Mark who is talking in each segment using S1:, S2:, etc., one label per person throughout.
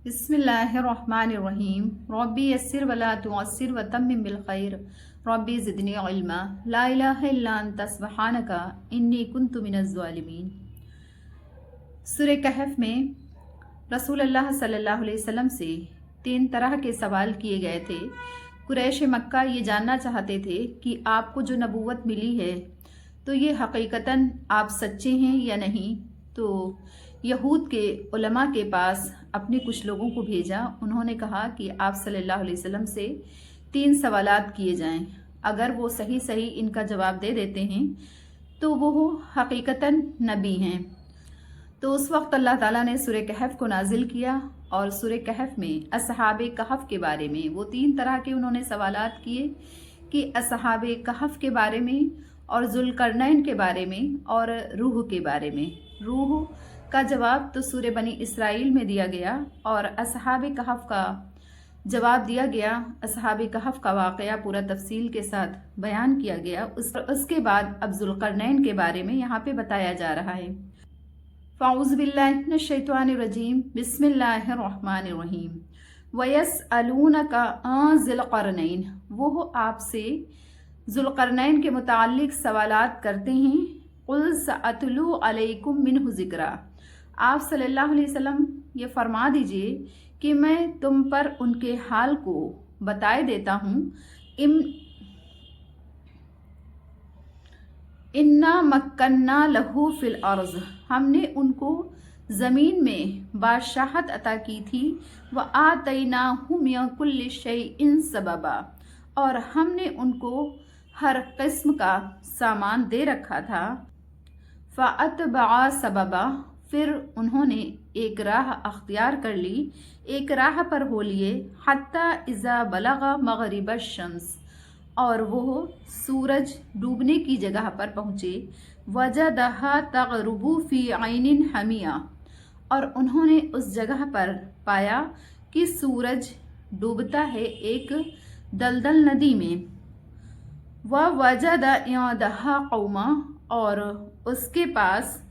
S1: बिस्मिल्लाहिर्रहमानिर्रहीम रब्बी यस्सिर वला तुअस्सिर वतम्मिम बिलखैर रब्बी ज़िदनी इल्मा ला इलाहा इल्ला अंता सुब्हानका इन्नी कुन्तु मिनज़ ज़ालिमीन। सूरह कहफ में रसूलुल्लाह सल्लल्लाहु अलैहि वसल्लम से 3 तरह के सवाल किए गए थे। कुरैश मक्का ये जानना चाहते थे कि आपको जो नबूवत मिली है तो ये हकीकतन आप सच्चे हैं या नहीं। तो यहूद के उलमा के पास अपने कुछ लोगों को भेजा। उन्होंने कहा कि आप सल्लल्लाहु अलैहि वसल्लम से 3 सवालात किए जाएं। अगर वो सही सही इनका जवाब दे देते हैं तो वो हकीकतन नबी हैं। तो उस वक्त अल्लाह ताला ने सूरह कहफ को नाजिल किया और सूरह कहफ में असहाबे कहफ के बारे में वो 3 तरह के उन्होंने सवालात किए कि असहाबे कहफ के बारे में और ज़ुल्करनैन के बारे में और रूह के बारे में। रूह का जवाब तो सूरह बनी इसराइल में दिया गया और असहाबे कहफ का जवाब दिया गया। असहाबे कहफ का वाक़या पूरा तफसील के साथ बयान किया गया। उसके बाद अब ज़ुल्करनैन के बारे में यहाँ पे बताया जा रहा है। फ़ाऊज़ु बिल्लाहि मिनश शैतानिर रजीम बिस्मिल्लाहिर्रहमानिर्रहीम वयस्अलूनका अन ज़ुल्करनैन। वो आपसे ज़ुल्करनैन के मुताल्लिक़ सवालात करते हैं। कुल सअतलू अलैकुम मिन्हु ज़िक्रा। आप सल्लल्लाहु अलैहि वसल्लम ये फरमा दीजिए कि मैं तुम पर उनके हाल को बताए देता हूँ। इन्ना मक्कन्ना लहू फिल अर्ज़। हमने उनको ज़मीन में बादशाहत अता की थी। व आतैनाहु मिन कुल्लि शैइन सबबा। और हमने उनको हर किस्म का सामान दे रखा था। फ़अतबअ सबबा। फिर उन्होंने एक राह अख्तियार कर ली, एक राह पर हो लिए। हत्ता इज़ा बलगा मग़रिब शम्स। और वो सूरज डूबने की जगह पर पहुँचे। वजदहा तग़रुबु फ़ी ऐनिन हमिया। और उन्होंने उस जगह पर पाया कि सूरज डूबता है एक दलदल नदी में। वजद इंदहा कौमा। और उसके पास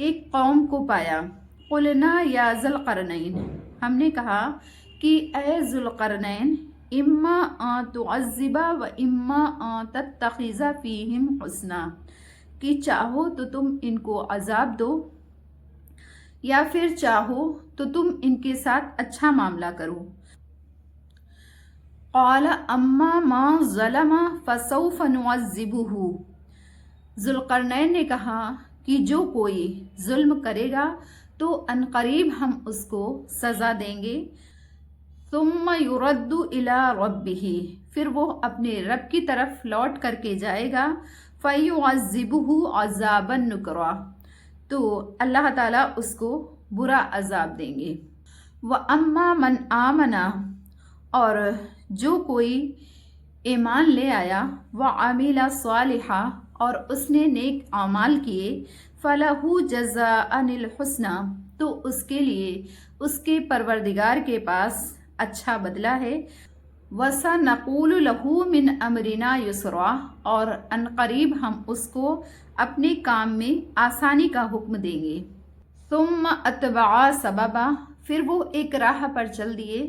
S1: एक कौम को पाया। कुलना या ज़ुल्करनैन। हमने कहा कि ए ज़ुल्करनैन इम्मा अन तुअज़्ज़िबा व इम्मा अन तत्तख़िज़ा फ़ीहिम हुस्ना। कि चाहो तो तुम इनको अज़ाब दो या फिर चाहो तो तुम इनके साथ अच्छा मामला करो। क़ाल अम्मा मा ज़लमा फ़सौफ़ नुअज़्ज़िबुहु। ज़ुल्करनैन ने कहा कि जो कोई जुल्म करेगा तो अनकरीब हम उसको सज़ा देंगे। सुम्मा युरद्दु इला रब्बिही। फिर वो अपने रब की तरफ लौट करके जाएगा। फ़युअज़्ज़िबुहु अज़ाबन नुकरा। तो अल्लाह ताला उसको बुरा अज़ाब देंगे। व अम्मा मन आमना। और जो कोई ईमान ले आया। व अमिला सालिहा। और उसने नेक आमाल किए। फ़लहु जज़ाअनिल हुस्ना। तो उसके लिए उसके परवरदिगार के पास अच्छा बदला है। वसनक़ूलु लहू मिन अमरिना युसरा। और अनकरीब हम उसको अपने काम में आसानी का हुक्म देंगे। सुम्मा अतबअ सबबा। फिर वो एक राह पर चल दिए।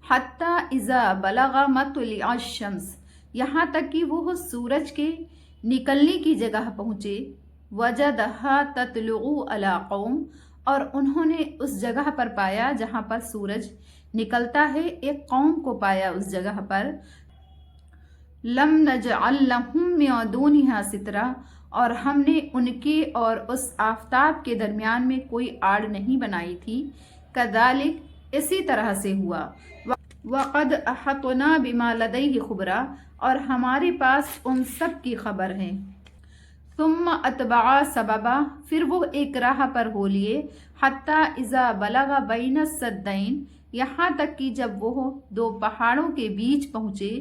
S1: हत्ता इज़ा बलगा मतलिअ शम्स। यहाँ तक कि वो सूरज के निकलने की जगह पहुँचे। वजदहा ततलुउ अला कौम। और उन्होंने उस जगह पर पाया जहाँ पर सूरज निकलता है, एक कौम को पाया उस जगह पर। लम नजअल लहुम मिन दूनिहा सितरा। और हमने उनके और उस आफताब के दरमियान में कोई आड़ नहीं बनाई थी। कदालिक इसी तरह से हुआ। वक़द अहतना बिमा लदैहि खुबरा। और हमारे पास उन सब की खबर है। सुम्मा अतबअ सबबा। फिर वो एक राह पर हो लिए। हत्ता इज़ा बलगा बैन सद्दैन। यहाँ तक कि जब वो 2 पहाड़ों के बीच पहुँचे।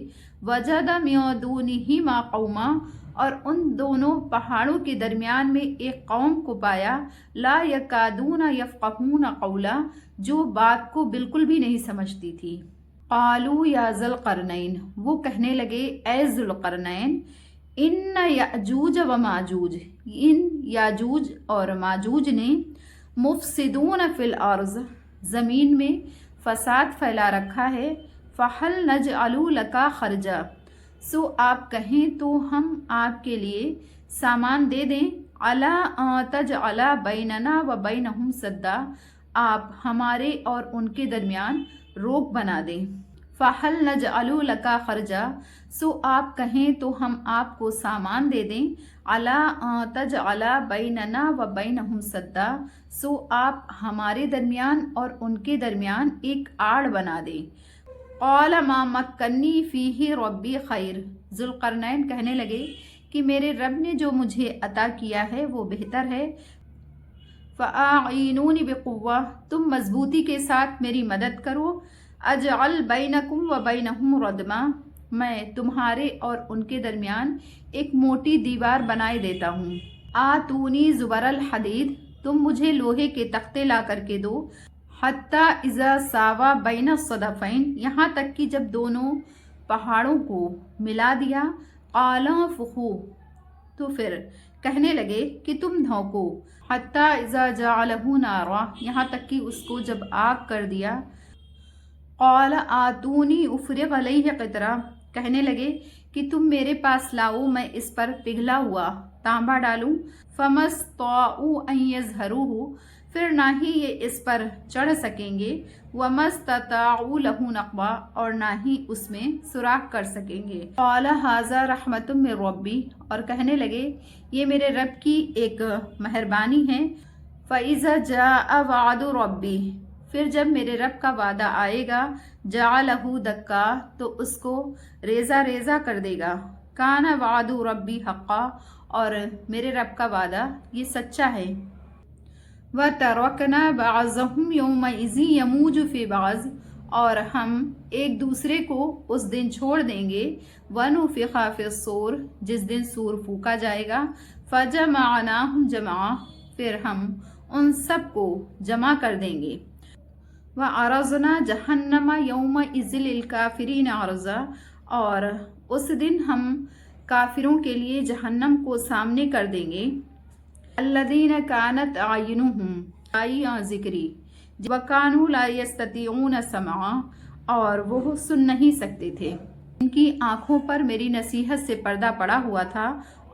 S1: वजद मिन दूनिहिमा कौमा। और उन दोनों पहाड़ों के दरमियान में एक कौम को पाया। ला यकादूना यफ़क़हूना क़ौला। जो बात को बिल्कुल भी नहीं समझती थी। क़ालू या ज़ुल्करनैन। वो कहने लगे ए ज़ुल्करनैन इन याजूज व माजूज। इन याजूज और माजूज ने मुफ़सिदून फ़िल अर्ज़। ज़मीन में فساد پھیلا رکھا ہے، فَهَلْ نَجْعَلُ لَكَ خَرْجًا، سو آپ کہیں تو ہم آپ کے لیے سامان دے دیں، عَلَىٰ أَن تَجْعَلَ بَيْنَنَا وَبَيْنَهُمْ سَدًّا، آپ ہمارے اور ان کے درمیان روک بنا دیں، فَهَلْ نَجْعَلُ لَكَ خَرْجًا، سو آپ کہیں تو ہم آپ کو سامان دے دیں، عَلَىٰ أَن تَجْعَلَ بَيْنَنَا وَبَيْنَهُمْ سَدًّا، سو آپ ہمارے درمیان اور ان کے درمیان ایک آڑ بنا دیں۔ قَالَ مَا مَكَّنِّي فِيهِ رَبِّي خَيْرٌ، ذوالقرنین کہنے لگے کہ میرے رب نے جو مجھے عطا کیا ہے وہ بہتر ہے، فَأَعِينُونِي بِقُوَّةٍ، تم مضبوطی کے ساتھ میری مدد کرو، أَجْعَلْ بَيْنَكُمْ وَبَيْنَهُمْ رَدْمًا، میں تمہارے اور ان کے درمیان ایک موٹی دیوار بنائے دیتا ہوں، آتونی زبر الحدید، تم مجھے لوہے کے تختے لا کر کے دو، حتی اذا ساوا بین الصدفین، یہاں تک کہ جب دونوں پہاڑوں کو ملا دیا، قال انفخوا، تو پھر کہنے لگے کہ تم دھونکو، حتی اذا جعلہ نارا، یہاں تک کہ اس کو جب آگ کر دیا، قال آتونی افرغ علیہ قطرہ، کہنے لگے کہ تم میرے پاس لاؤ میں اس پر پگھلا ہوا تانبا ڈالوں، فما استطاعوا ان یظہروہ، پھر نہ ہی یہ اس پر چڑھ سکیں گے، وما استطاعوا لہ نقبا، اور نہ ہی اس میں سوراخ کر سکیں گے، قال ھذا رحمۃ من ربی، اور کہنے لگے یہ میرے رب کی ایک مہربانی ہے، فاذا جاء وعد ربی، پھر جب میرے رب کا وعدہ آئے گا، جعلہ دکا، تو اس کو ریزہ ریزہ کر دے گا، کان وعد ربی حقا، اور میرے رب کا وعدہ یہ سچا ہے، وَتَرَكْنَا بَعْضَهُمْ يَوْمَئِذٍ يَمُوجُ فِي بَعْضٍ، اور ہم ایک دوسرے کو اس دن چھوڑ دیں گے، وَنُفِخَ فِي الصُّورِ، جس دن سور پھونکا جائے گا، فَجَمَعْنَاهُمْ جَمْعًا، پھر ہم ان سب کو جمع کر دیں گے، وَعَرَضْنَا جَهَنَّمَ يَوْمَئِذٍ لِلْكَافِرِينَ عَرْضًا، اور اس دن ہم کافروں کے لیے جہنم کو سامنے کر دیں گے، الذین کانت اعینہم آئی ذکری، وکانوا لا یستطیعون سمعا، اور وہ سن نہیں سکتے تھے، ان کی آنکھوں پر میری نصیحت سے پردہ پڑا ہوا تھا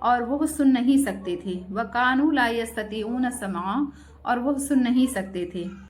S1: اور وہ سن نہیں سکتے تھے، وکانوا لا یستطیعون سمعا، اور وہ سن نہیں سکتے تھے۔